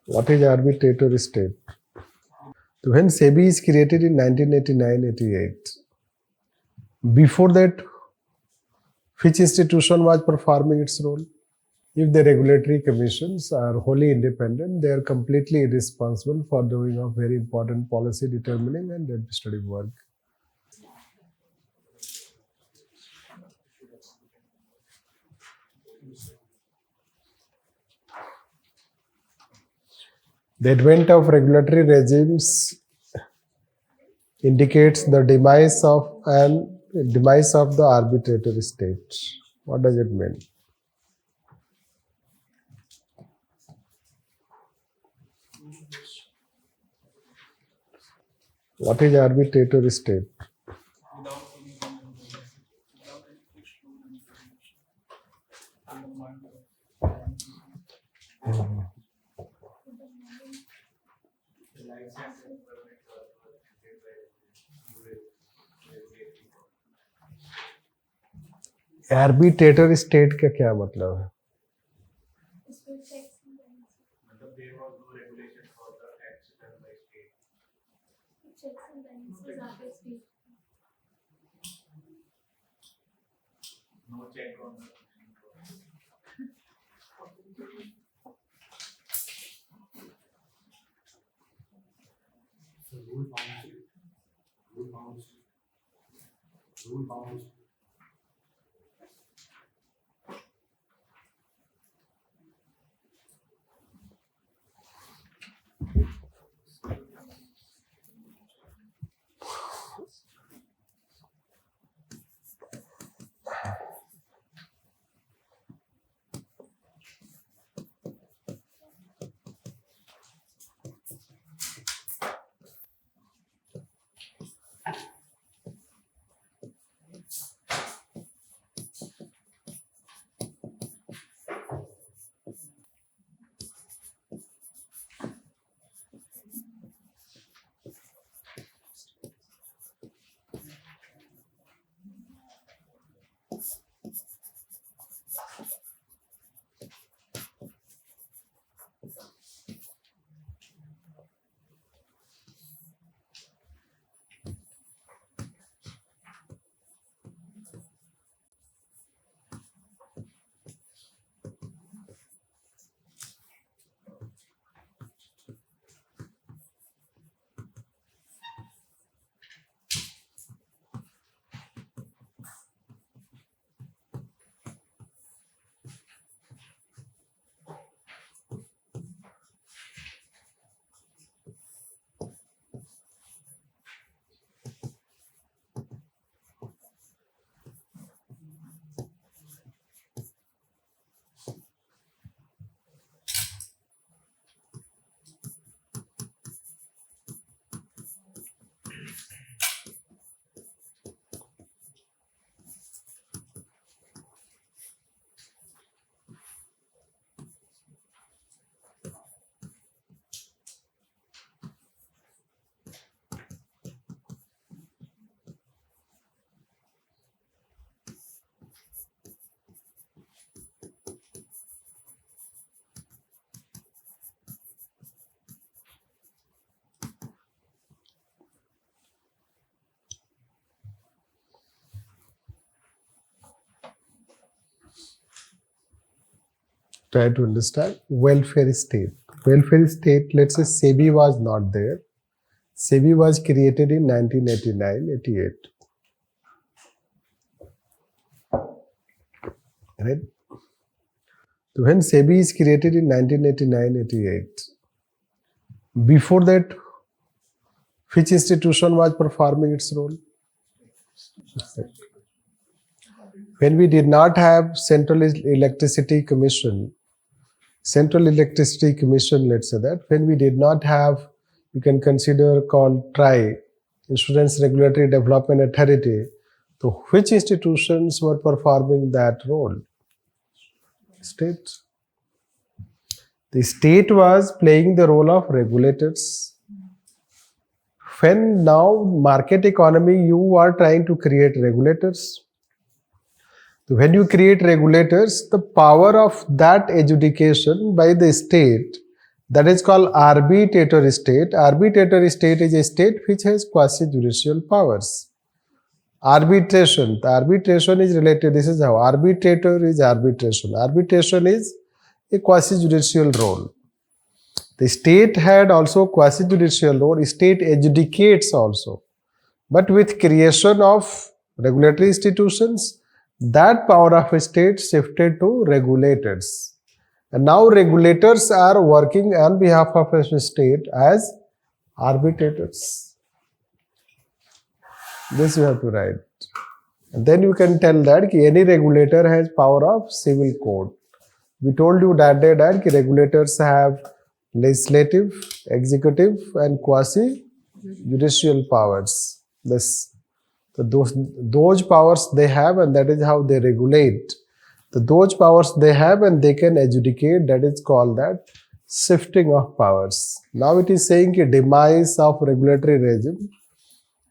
What is arbitratory state? So when SEBI is created in 1989-88, before that, which institution was performing its role? If the regulatory commissions are wholly independent, they are completely irresponsible for doing a very important policy determining and administrative work. The advent of regulatory regimes indicates the demise of the arbitratory state. What does it mean? What is arbitratory state? Arbitrary state का क्या मतलब है? Rule bounds. Try to understand welfare state. Welfare state, let's say SEBI was not there. SEBI was created in 1989-88. Right? So when SEBI is created in 1989-88, before that, which institution was performing its role? When we did not have Central Electricity Commission, let's say that, when we did not have, you can consider called TRI, Insurance Regulatory Development Authority, so which institutions were performing that role? State. The state was playing the role of regulators. When now market economy, you are trying to create regulators. So when you create regulators, the power of that adjudication by the state That is called arbitrator state. Arbitrator state is a state which has quasi-judicial powers. Arbitration. The arbitration is related. This is how arbitrator is arbitration. Arbitration is a quasi-judicial role. The state had also quasi-judicial role. State adjudicates also. But with creation of regulatory institutions, that power of a state shifted to regulators. And now regulators are working on behalf of a state as arbitrators. This you have to write. And then you can tell that any regulator has power of civil code. We told you that day that regulators have legislative, executive and quasi-judicial powers. So those powers they have, and that is how they regulate. Those powers they have and they can adjudicate, that is called that shifting of powers. Now it is saying the demise of regulatory regime,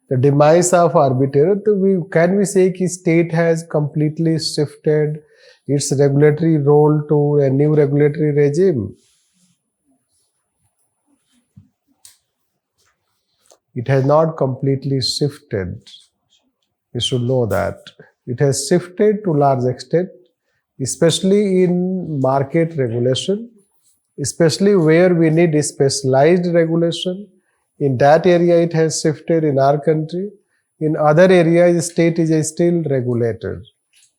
the demise of arbitrator. Can we say that state has completely shifted its regulatory role to a new regulatory regime? It has not completely shifted. You should know that. It has shifted to large extent, especially in market regulation, especially where we need specialized regulation. In that area, it has shifted in our country. In other areas, state is still regulated,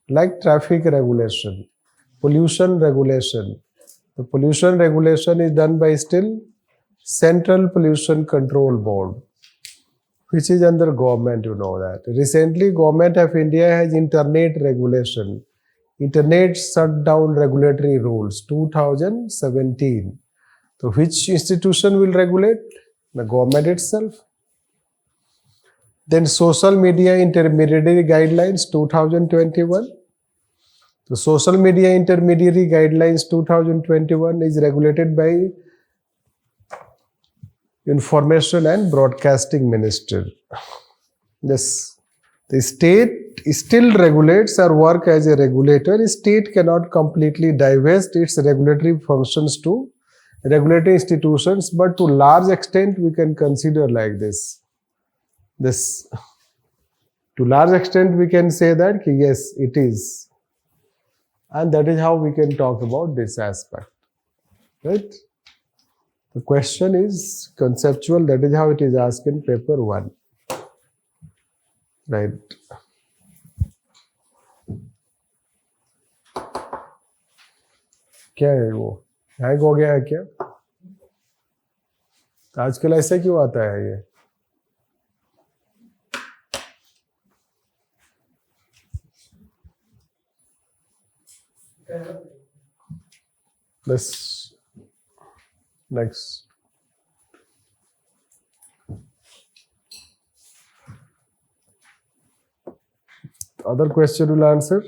like traffic regulation, pollution regulation. The pollution regulation is done by still Central Pollution Control Board, which is under government, you know that. Recently, Government of India has internet regulation. Internet shutdown regulatory rules, 2017. So which institution will regulate? The government itself. Then social media intermediary guidelines, 2021. The social media intermediary guidelines 2021 is regulated by Information and Broadcasting Minister. Yes. The state still regulates or work as a regulator. The state cannot completely divest its regulatory functions to regulatory institutions, but to large extent we can consider like this. To large extent we can say that yes, it is. And that is how we can talk about this aspect. Right? The question is conceptual. That is how it is asked in paper 1. Right. क्या है वो hang हो गया है क्या? आजकल ऐसे क्यों आता है ये? This next. Other question will answer.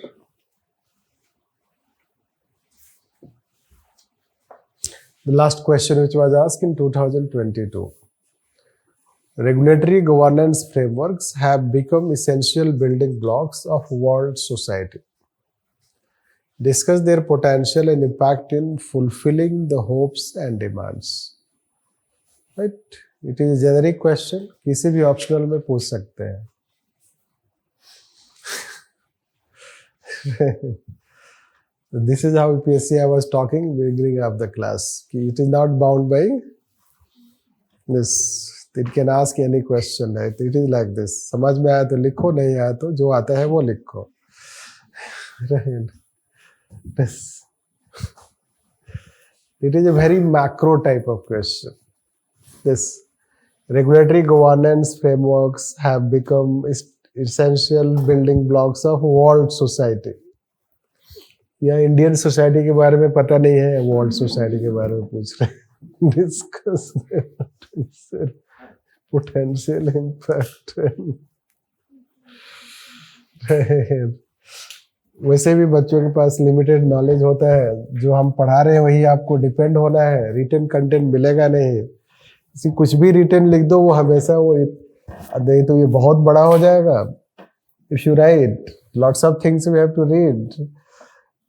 The last question which was asked in 2022. Regulatory governance frameworks have become essential building blocks of world society. Discuss their potential and impact in fulfilling the hopes and demands. Right? It is a generic question. किसी भी optional में पूछ सकते हैं. This is how UPSC I was talking beginning of the class. It is not bound by this. It can ask any question. Right? It is like this. समझ में आया तो लिखो, नहीं आया तो जो आता है वो लिखो. Right? This. It is a very macro type of question. This regulatory governance frameworks have become essential building blocks of world society. या इंडियन सोसाइटी के बारे में पता नहीं है, वर्ल्ड सोसाइटी के बारे में पूछ रहे हैं. Discuss potential impact. वैसे भी बच्चों के पास लिमिटेड नॉलेज होता है. जो हम पढ़ा रहे हैं वही आपको डिपेंड होना है. रिटन कंटेंट मिलेगा नहीं. इसी कुछ भी रिटन लिख दो वो हमेशा वो नहीं तो ये बहुत बड़ा हो जाएगा. If you write lots of things we have to read.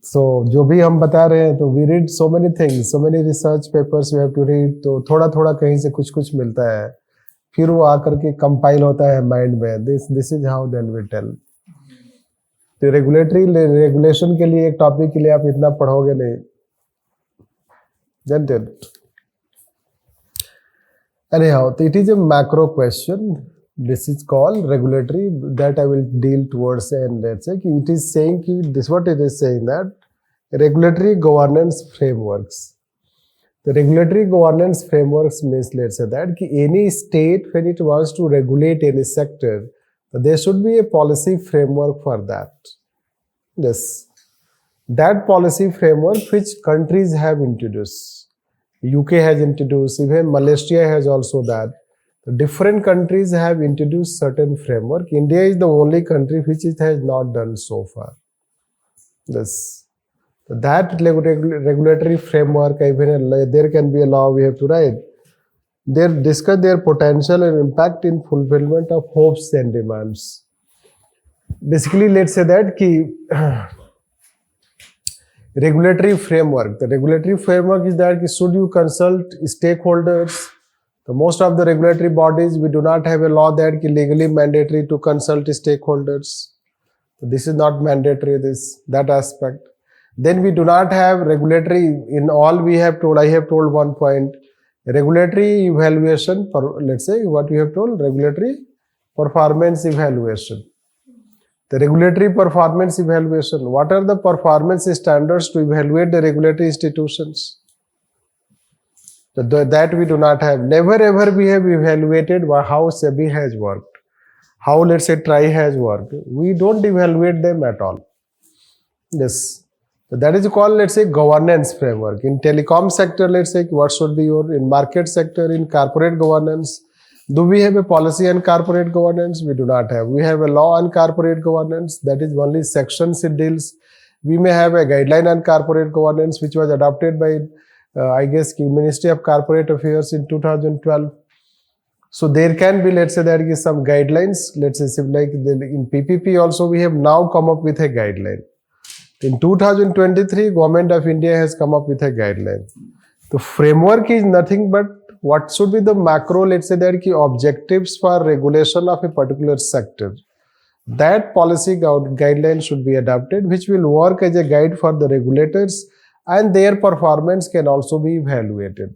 So जो भी हम बता रहे हैं, तो we read so many things, so many research papers we have to read, तो थोड़ा थोड़ा कहीं से कुछ कुछ मिलता है, फिर वो आकर के कंपाइल होता है माइंड में. This is how then we tell. तो रेगुलेटरी रेगुलेशन के लिए एक टॉपिक के लिए आप इतना पढ़ोगे नहीं. Isn't it? Anyhow, it is a macro question. This is called regulatory, that I will deal towards end. Let's say it is saying this, what it is saying, that regulatory governance frameworks. The regulatory governance frameworks means, let's say that any state, when it wants to regulate any sector, there should be a policy framework for that. Yes, that policy framework which countries have introduced. UK has introduced, even Malaysia has also that. Different countries have introduced certain framework. India is the only country which it has not done so far. Yes. That regulatory framework, even there can be a law we have to write. They discuss their potential and impact in fulfillment of hopes and demands. Basically, let's say that regulatory framework. The regulatory framework is that should you consult stakeholders? So most of the regulatory bodies, we do not have a law that legally mandatory to consult stakeholders. So this is not mandatory, that aspect. Then we do not have regulatory in all. We have told, I have told one point, regulatory evaluation for, let's say what we have told, regulatory performance evaluation. The regulatory performance evaluation. What are the performance standards to evaluate the regulatory institutions? So that we do not have. Never ever we have evaluated how SEBI has worked, how, let's say, TRI has worked. We don't evaluate them at all. Yes. So that is called, let's say, governance framework. In telecom sector, let's say, what should be your, in market sector, in corporate governance. Do we have a policy on corporate governance? We do not have. We have a law on corporate governance. That is only sections it deals. We may have a guideline on corporate governance which was adopted by, I guess, Ministry of Corporate Affairs in 2012. So there can be, let's say, there is some guidelines. Let's say, like in PPP also, we have now come up with a guideline. In 2023, Government of India has come up with a guideline. The framework is nothing but what should be the macro, let's say, there are objectives for regulation of a particular sector. That policy guideline should be adopted, which will work as a guide for the regulators, and their performance can also be evaluated.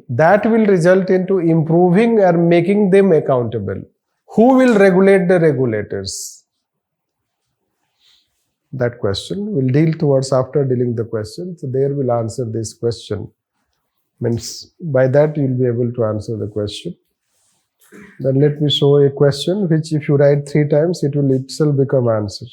That will result into improving or making them accountable. Who will regulate the regulators? That question we'll deal towards after dealing the question. So there we'll answer this question. Means by that you'll be able to answer the question. Then let me show a question which if you write 3 times, it will itself become answer.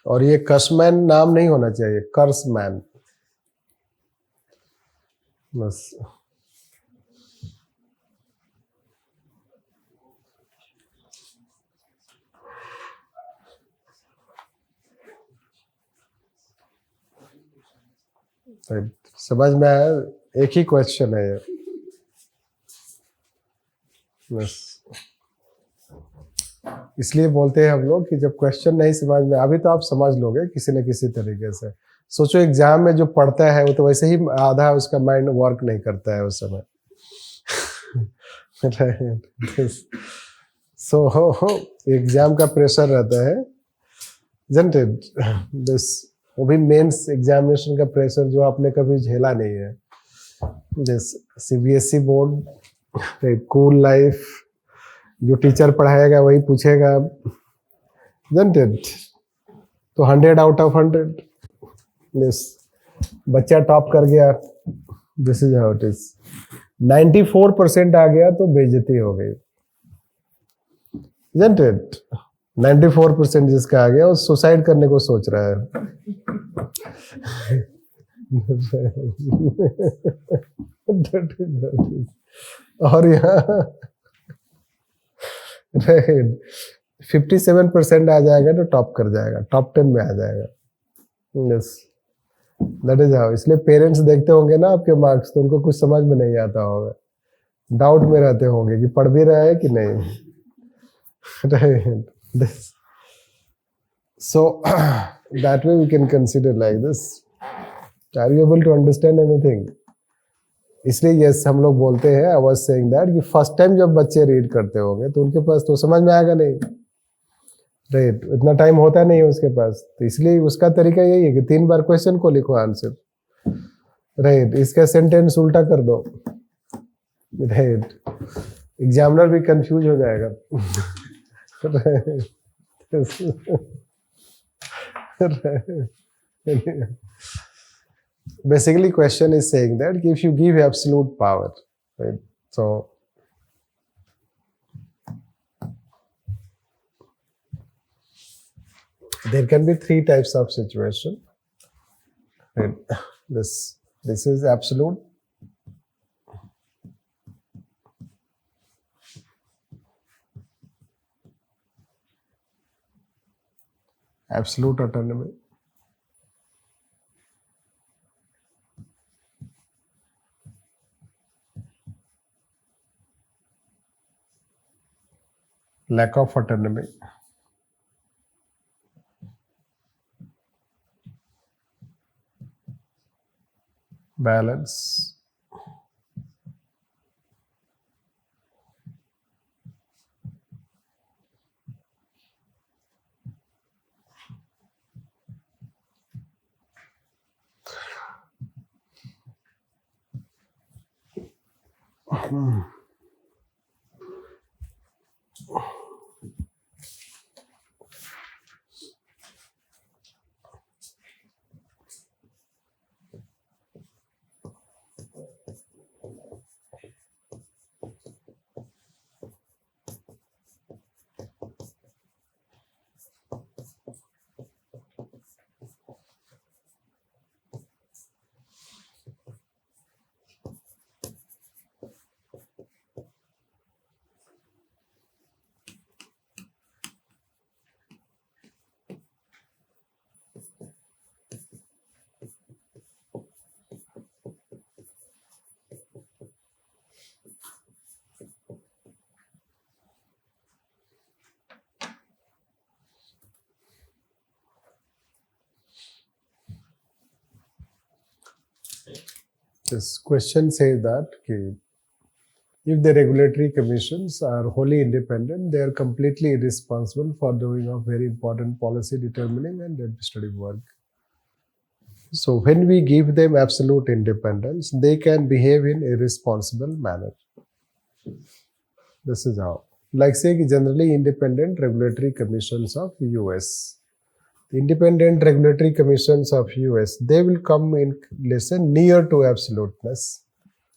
और ये कर्समैन नाम नहीं होना चाहिए, कर्समैन बस. समझ में आया? एक ही क्वेश्चन है ये बस. इसलिए बोलते हैं हम लोग कि जब क्वेश्चन नहीं समझ में, अभी तो आप समझ लोगे किसी न किसी तरीके से. सोचो एग्जाम में जो पढ़ता है वो तो वैसे ही आधा उसका माइंड वर्क नहीं करता है उस समय. सो एग्जाम का प्रेशर रहता है, isn't it? This वो भी मेंस एग्जामिनेशन का प्रेशर जो आपने कभी झेला नहीं है. This CBSE board, cool life, जो टीचर पढ़ाएगा वही पूछेगा, isn't it? तो 100 out of 100. Yes. बच्चा टॉप कर गया, this is how it is. 94% आ गया तो बेइज्जती हो गई, isn't it? 94% जिसका आ गया वो सुसाइड करने को सोच रहा है. और यहाँ 57% आ जाएगा तो टॉप कर जाएगा, टॉप 10 में आ जाएगा. Yes, that is how. इसलिए पेरेंट्स देखते होंगे ना आपके मार्क्स तो उनको कुछ समझ में नहीं आता होगा, डाउट में रहते होंगे कि पढ़ भी रहा है कि नहीं. Right. So that way we can consider like this. Are you able to understand anything? इसलिए यस हम लोग बोलते हैं, आई वाज सेइंग दैट कि फर्स्ट टाइम जब बच्चे रीड करते होंगे तो उनके पास तो समझ में आएगा नहीं. राइट, इतना टाइम होता नहीं है उसके पास, तो इसलिए उसका तरीका यही है कि 3 बार क्वेश्चन को लिखो आंसर. राइट, इसका सेंटेंस उल्टा कर दो. राइट, एग्जामिनर भी कंफ्यूज हो जाएगा. Basically question is saying that if you give absolute power, right, so there can be 3 types of situation. Right. This is absolute. Absolute autonomy. Lack of autonomy. Balance. This question says that if the regulatory commissions are wholly independent, they are completely irresponsible for doing a very important policy determining and administrative work. So when we give them absolute independence, they can behave in a responsible manner. This is how. Like say generally independent regulatory commissions of US. The independent regulatory commissions of US, they will come in, listen, near to absoluteness.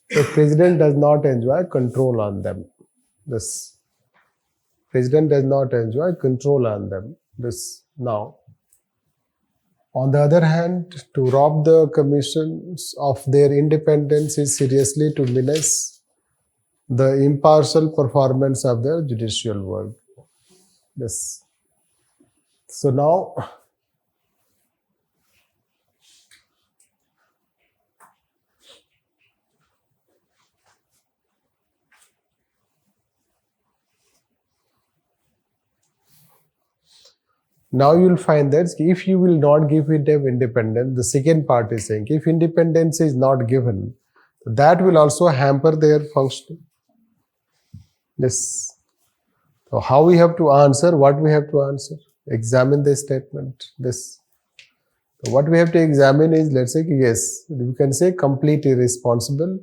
The president does not enjoy control on them. This president does not enjoy control on them. This now. On the other hand, to rob the commissions of their independence is seriously to menace the impartial performance of their judicial work. Yes. So now, you will find that if you will not give it them independence, the second part is saying if independence is not given, that will also hamper their functioning. Yes. So how we have to answer, what we have to answer? Examine the statement. This. So what we have to examine is, let's say, yes, we can say complete irresponsible.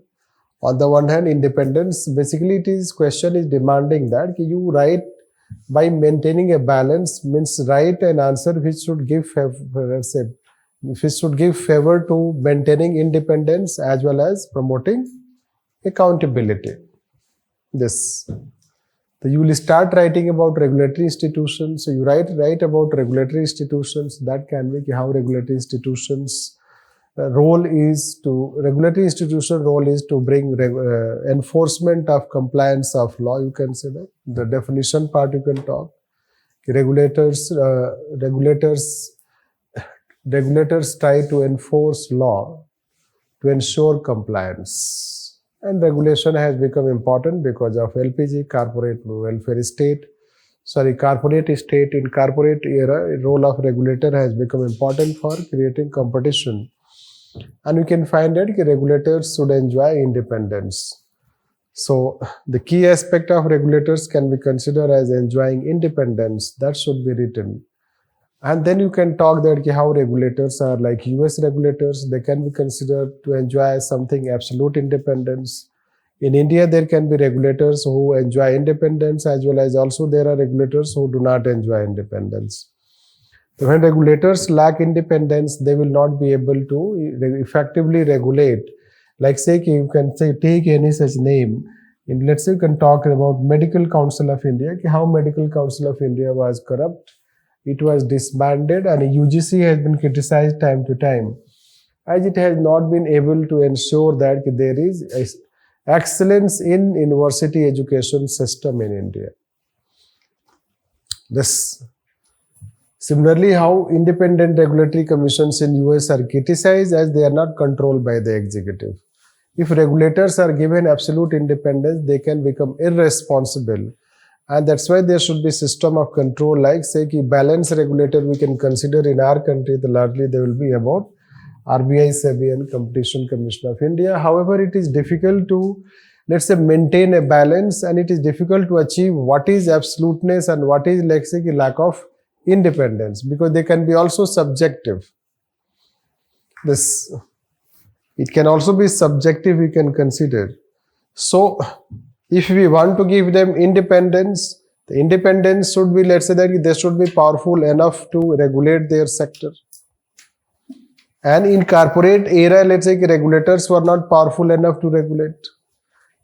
On the one hand, independence, basically it is question is demanding that you write by maintaining a balance, means write an answer which should give favor, to maintaining independence as well as promoting accountability. This. So you will start writing about regulatory institutions. So you write about regulatory institutions. That can be how regulatory institutions regulatory institution role is to bring enforcement of compliance of law. You can say that the definition part you can talk. Regulators try to enforce law to ensure compliance. And regulation has become important because of LPG, corporate welfare state. Corporate state. In corporate era, role of regulator has become important for creating competition. And we can find that regulators should enjoy independence. So the key aspect of regulators can be considered as enjoying independence. That should be written. And then you can talk that how regulators are like US regulators. They can be considered to enjoy something absolute independence. In India, there can be regulators who enjoy independence, as well as also there are regulators who do not enjoy independence. So when regulators lack independence, they will not be able to effectively regulate. Like say you can say take any such name. Let's say you can talk about Medical Council of India, how Medical Council of India was corrupt. It was disbanded and UGC has been criticized time to time as it has not been able to ensure that there is excellence in university education system in India. Similarly, how independent regulatory commissions in US are criticized as they are not controlled by the executive. If regulators are given absolute independence, they can become irresponsible. And that's why there should be system of control like say balance regulator we can consider in our country, largely they will be about RBI, SEBI and Competition Commission of India. However, it is difficult to, let's say, maintain a balance and it is difficult to achieve what is absoluteness and what is, let's say, lack of independence because they can be also subjective. It can also be subjective we can consider. So, if we want to give them independence, the independence should be, let's say that they should be powerful enough to regulate their sector. And in corporate era, let's say regulators were not powerful enough to regulate.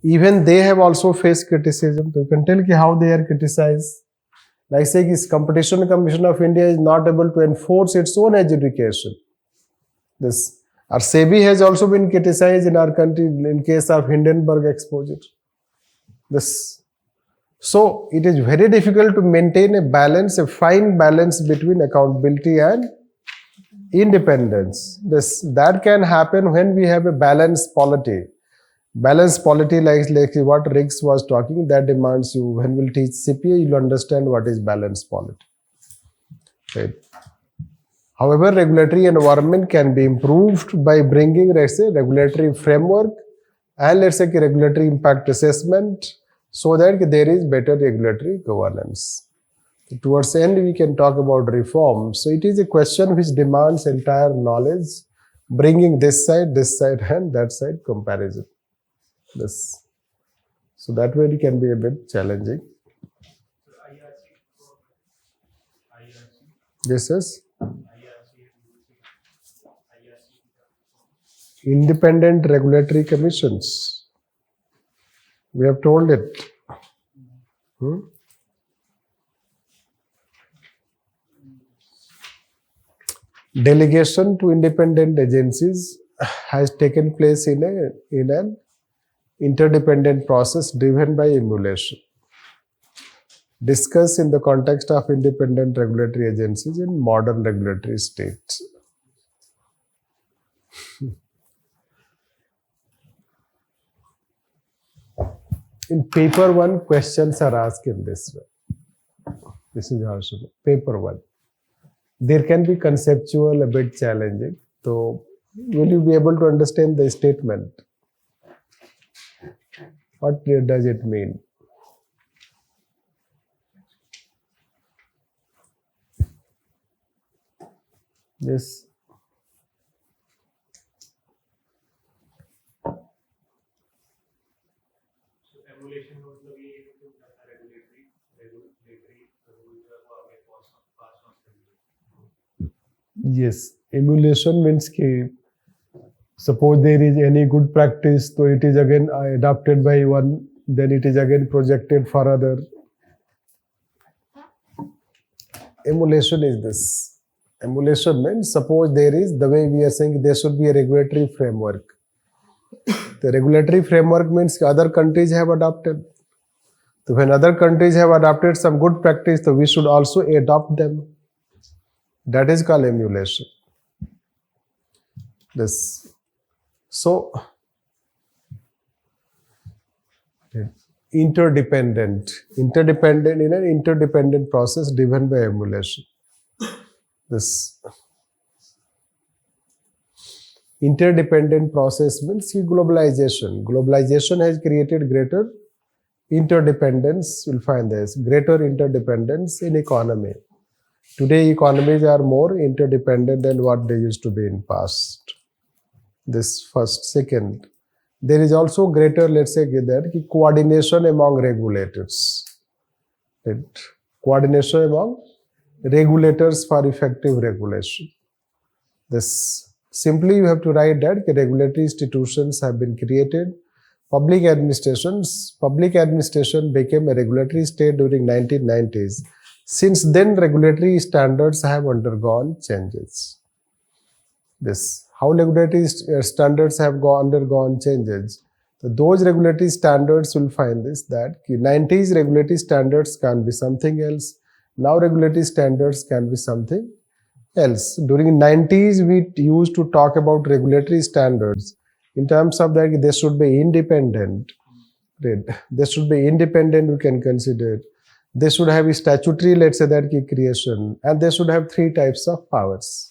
Even they have also faced criticism. So you can tell how they are criticized. Like say this Competition Commission of India is not able to enforce its own adjudication. Our SEBI has also been criticized in our country in case of Hindenburg exposure. So it is very difficult to maintain a balance, a fine balance between accountability and independence. That can happen when we have a balanced polity. Balanced polity like what Riggs was talking, that demands you, when we'll teach CPA, you'll understand what is balanced polity. Right. However, regulatory environment can be improved by bringing, let's say, regulatory framework and let's say regulatory impact assessment so that there is better regulatory governance. Towards the end, we can talk about reform. So it is a question which demands entire knowledge, bringing this side, and that side comparison. So that way it can be a bit challenging. Yes. Independent regulatory commissions. We have told it. Delegation to independent agencies has taken place in an interdependent process driven by emulation. Discussed in the context of independent regulatory agencies in modern regulatory states. In paper 1, questions are asked in this way. This is how it should be. Paper 1. There can be conceptual, a bit challenging. So, will you be able to understand the statement? What does it mean? Yes. Emulation मतलब ये है कि regulatory passed on. Yes, emulation means कि suppose there is any good practice, so it is again adopted by one, then it is again projected for other. Emulation is this. Emulation means suppose there is, the way we are saying there should be a regulatory framework. The regulatory framework means other countries have adopted. So when other countries have adopted some good practice, so we should also adopt them. That is called emulation. This. So, interdependent in an interdependent process driven by emulation. This interdependent process means globalization. Globalization has created greater interdependence. You'll find this greater interdependence in economy. Today, economies are more interdependent than what they used to be in past. This first. Second, there is also greater, let's say, that coordination among regulators. Right? Coordination among regulators for effective regulation. This simply you have to write that regulatory institutions have been created. Public administration became a regulatory state during 1990s. Since then, regulatory standards have undergone changes. This how regulatory standards have undergone changes. So those regulatory standards will find this that 90s regulatory standards can be something else. Now regulatory standards can be something else. During 90s, we used to talk about regulatory standards in terms of that they should be independent. Right? They should be independent, we can consider. They should have a statutory, let's say that creation, and they should have 3 types of powers.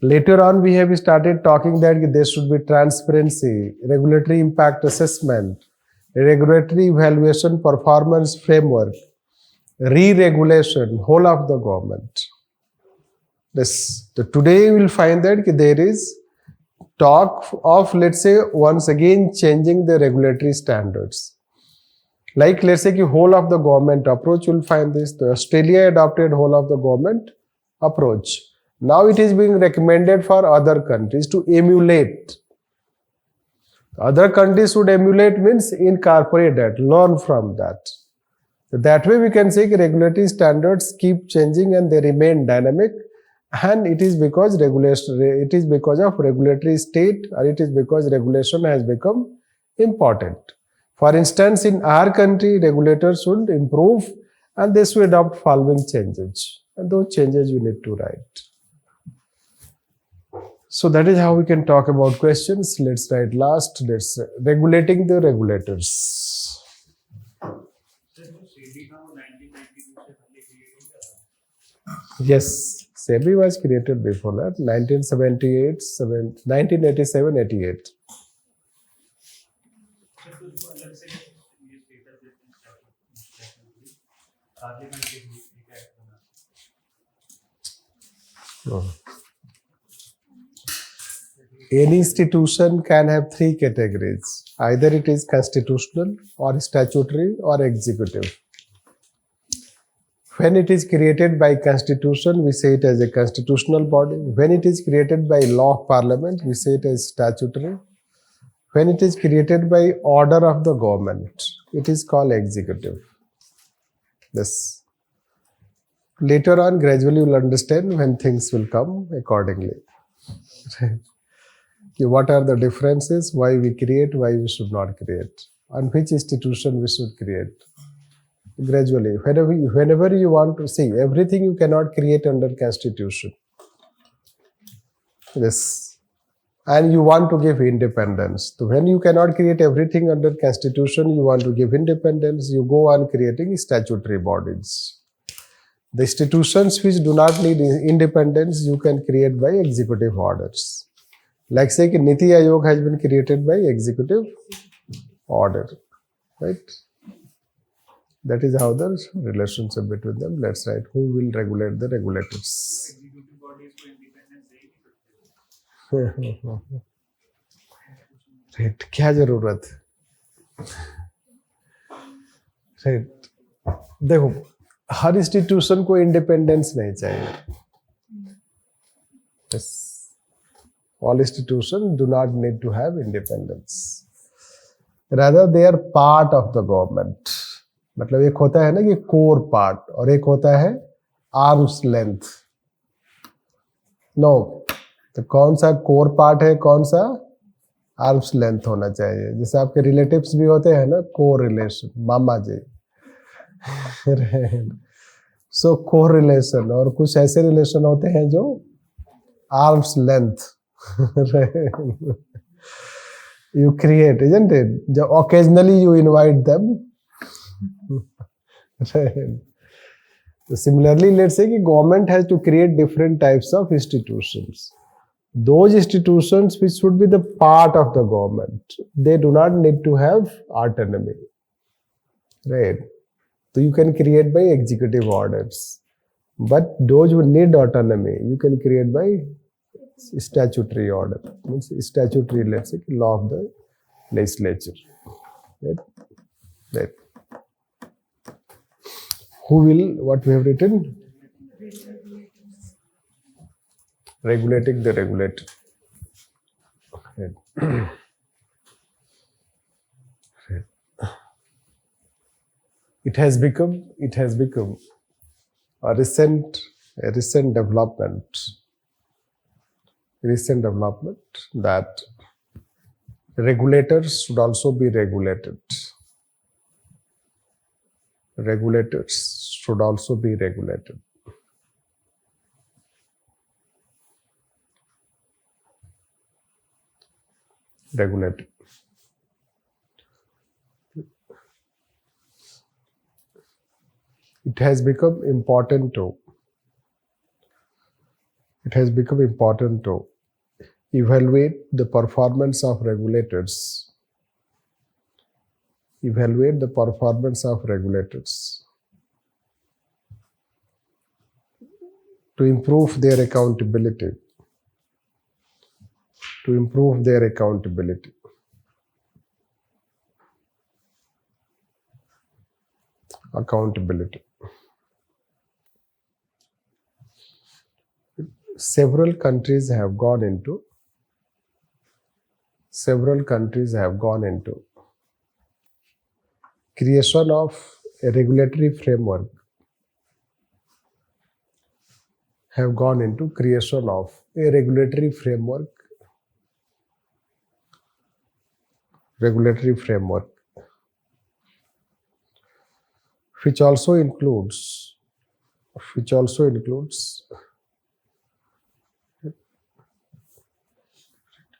Later on, we have started talking that there should be transparency, regulatory impact assessment, regulatory evaluation performance framework, re-regulation, whole of the government. Today we will find that there is talk of, let's say, once again changing the regulatory standards. Like, let's say, whole of the government approach, you will find this. The Australia adopted whole of the government approach. Now it is being recommended for other countries to emulate. Other countries should emulate means incorporate that, learn from that. So that way we can say regulatory standards keep changing and they remain dynamic, and it is because of regulatory state, or it is because regulation has become important. For instance, in our country, regulators should improve and they should adopt following changes. And those changes you need to write. So that is how we can talk about questions. Let's write last. Let's regulating the regulators. Yes, SEBI was created before that, 1987, 88. Any institution can have 3 categories. Either it is constitutional or statutory or executive. When it is created by constitution, we say it as a constitutional body. When it is created by law of parliament, we say it as statutory. When it is created by order of the government, it is called executive. This. Later on, gradually you will understand when things will come accordingly. What are the differences, why we create, why we should not create, and which institution we should create. Gradually, whenever you want to see, everything you cannot create under constitution. Yes. And you want to give independence. So when you cannot create everything under constitution, you want to give independence, you go on creating statutory bodies. The institutions which do not need independence, you can create by executive orders. Like say Niti Aayog has been created by executive order, right? That is how the relationship between them. Let's write who will regulate the regulators. Executive bodies को independence देगी. Right, क्या जरूरत? Right, देखो हर institution को independence नहीं चाहिए. Yes. All institutions do not need to have independence. Rather, they are part of the government. मतलब एक होता है ना कि कोर पार्ट और एक होता है आर्म्स लेंथ. नो, तो कौन सा कोर पार्ट है, कौन सा आर्म्स लेंथ होना चाहिए. जैसे आपके रिलेटिव्स भी होते हैं ना, को रिलेशन, मामा जी. सो को रिलेशन, और कुछ ऐसे रिलेशन होते हैं जो arms length you create, isn't it? Occasionally you invite them. Right. So similarly, let's say the government has to create different types of institutions. Those institutions which should be the part of the government, they do not need to have autonomy. Right. So you can create by executive orders. But those who need autonomy, you can create by statutory order. Means statutory, let's say, law of the legislature. Right? Right. Who will, what we have written? Regulating the regulator. Right. It has become a recent development that regulators should also be regulated. Regulators should also be regulated. Regulated. It has become important to evaluate the performance of regulators. Evaluate the performance of regulators to improve their accountability. To improve their accountability. Accountability. Several countries have gone into creation of a regulatory framework. Have gone into creation of a regulatory framework. Regulatory framework, which also includes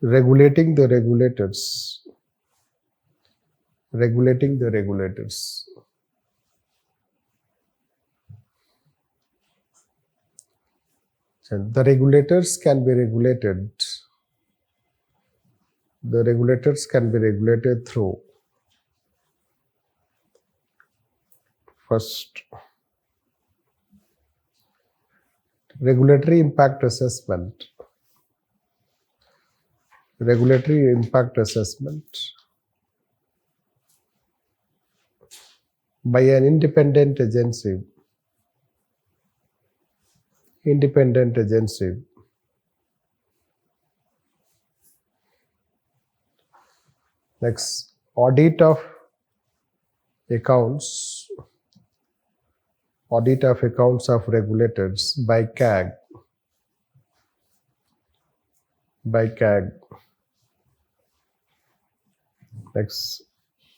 regulating the regulators. Regulating the regulators. So the regulators can be regulated. The regulators can be regulated through first, regulatory impact assessment. Regulatory impact assessment by an independent agency. Independent agency. Next, audit of accounts. Audit of accounts of regulators by CAG. By CAG. Next,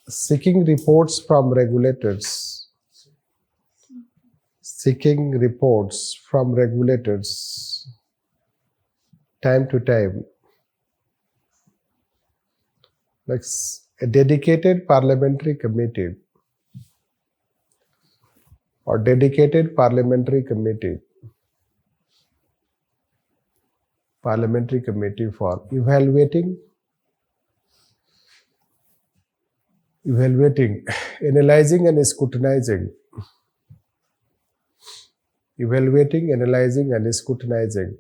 seeking reports from regulators. Seeking reports from regulators time to time. Next, a dedicated parliamentary committee or dedicated parliamentary committee for evaluating, analyzing and scrutinizing. Evaluating, analyzing and scrutinizing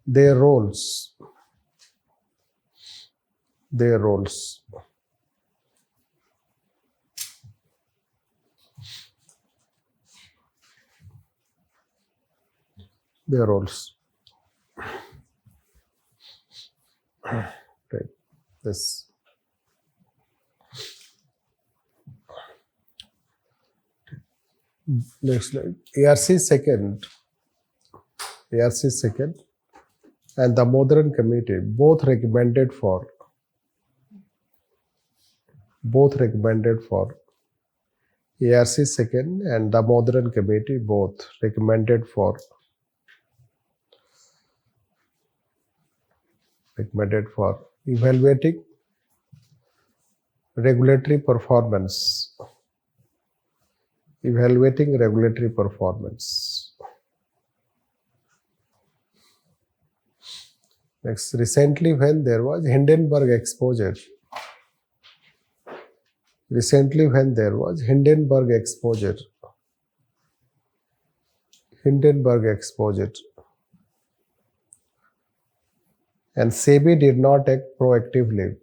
their roles. Their roles. Their roles. Right. This. Next slide. ARC second, and the Modern Committee both recommended for ARC second and the Modern Committee both recommended for evaluating regulatory performance. Next, recently when there was Hindenburg exposure. And SEBI did not act proactively.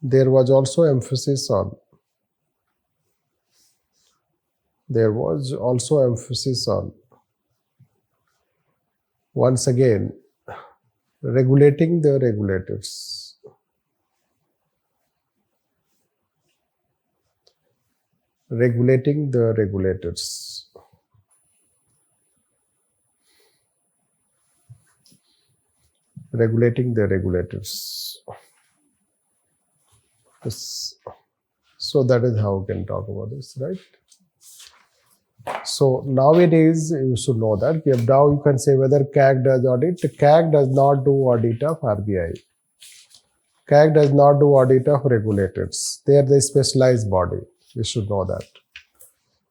There was also emphasis on once again regulating the regulators. Yes. So that is how we can talk about this, right? So nowadays you should know that now you can say whether CAG does audit. CAG does not do audit of RBI. CAG does not do audit of regulators. They are the specialized body. You should know that.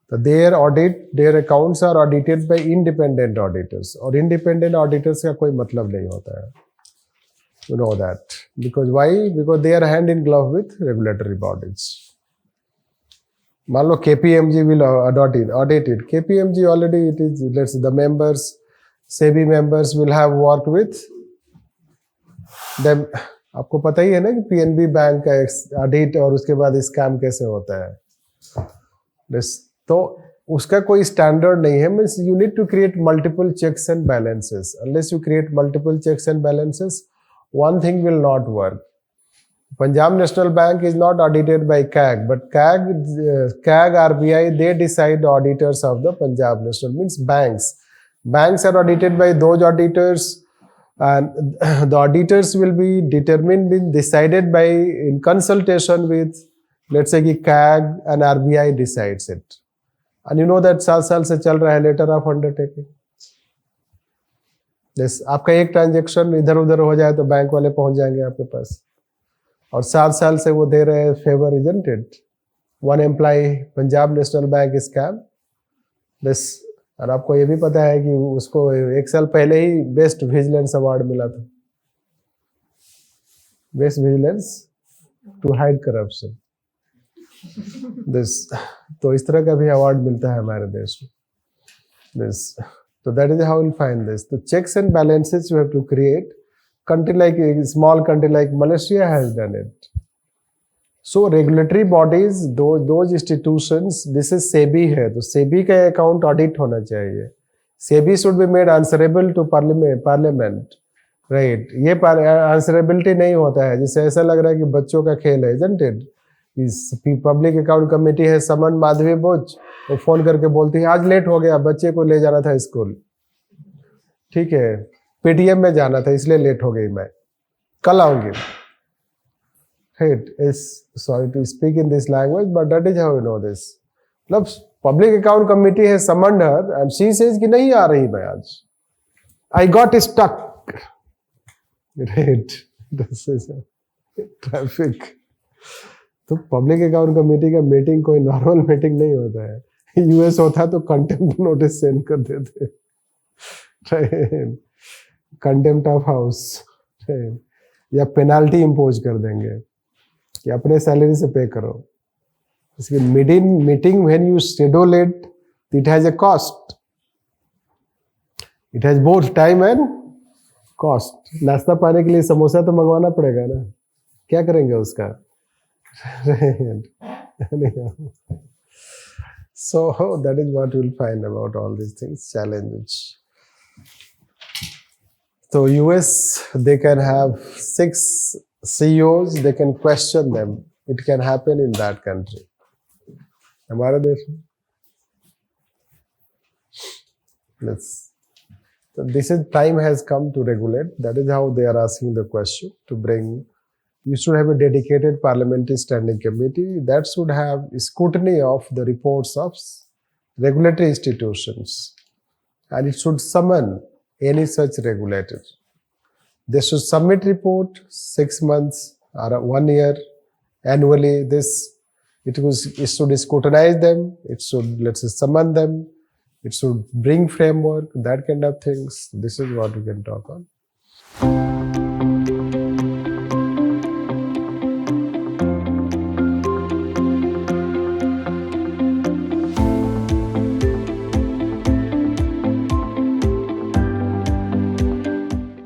So their accounts are audited by independent auditors. और independent auditors का कोई मतलब नहीं होता है. You know that. Because why? Because they are hand in glove with regulatory bodies. मान लो KPMG will audit it. KPMG already it is, let's say the members, SEBI members will have worked with them. आपको पता ही है ना कि PNB bank का audit और उसके बाद स्कैम कैसे होता है. तो उसका कोई स्टैंडर्ड नहीं है. Means you need to create multiple checks and balances. Unless you create multiple checks and balances, one thing will not work. Punjab National Bank is not audited by CAG, but CAG RBI, they decide the auditors of the Punjab National, means banks. Banks are audited by those auditors, and the auditors will be decided by in consultation with, let's say कि CAG and RBI decides it. And you know that 7 साल से चल रहा है letter of undertaking. Yes, आपका एक transaction इधर उधर हो जाए तो बैंक वाले पहुंच जाएंगे आपके पास, और 7 साल से वो दे रहे हैं favour, isn't it? One employee Punjab national bank scam. बस, और आपको ये भी पता है कि उसको 1 साल पहले ही बेस्ट विजिलेंस अवार्ड मिला था. Best vigilance to hide corruption. तो इस तरह का भी अवार्ड मिलता है हमारे देश में. So that is how we'll find this. The checks and balances you have to create. A small country like Malaysia has done it. So regulatory bodies, those institutions, this is SEBI है, तो SEBI का account audit होना चाहिए. SEBI should be made answerable to parliament. Right? ये answerability नहीं होता है. जिससे ऐसा लग रहा है कि बच्चों का खेल है, isn't it? Public account committee है समन माधवी बोझ, वो फोन करके बोलती है आज लेट हो गया, बच्चे को ले जाना था स्कूल. ठीक है, पेटीएम में जाना था इसलिए लेट हो गई, मैं कल आऊंगी. Sorry to speak in this language, but that is how you know this. मतलब पब्लिक अकाउंट कमेटी है summon her and she says कि नहीं आ रही मैं आज, I got stuck. Right, this is traffic. तो पब्लिक अकाउंट कमेटी का मीटिंग कोई नॉर्मल मीटिंग नहीं होता है. यूएस होता तो कंटेम्प्ट नोटिस सेंड कर देते, कंटेम्प्ट ऑफ हाउस, या पेनाल्टी इम्पोज कर देंगे कि अपने सैलरी से पे करो. इसकी meeting when you schedule it, it has a cost. It has both time and cost. नाश्ता पाने के लिए समोसा तो मंगवाना पड़ेगा ना, क्या करेंगे उसका. So that is what you'll find about all these things, challenges. So US, they can have CEOs, they can question them. It can happen in that country. हमारे देश में let's so this is time has come to regulate. That is how they are asking the question to bring. You should have a dedicated parliamentary standing committee that should have scrutiny of the reports of regulatory institutions, and it should summon any such regulator. They should submit report 6 months or 1 year annually. It should scrutinize them. It should, let's say, summon them. It should bring framework, that kind of things. This is what we can talk on.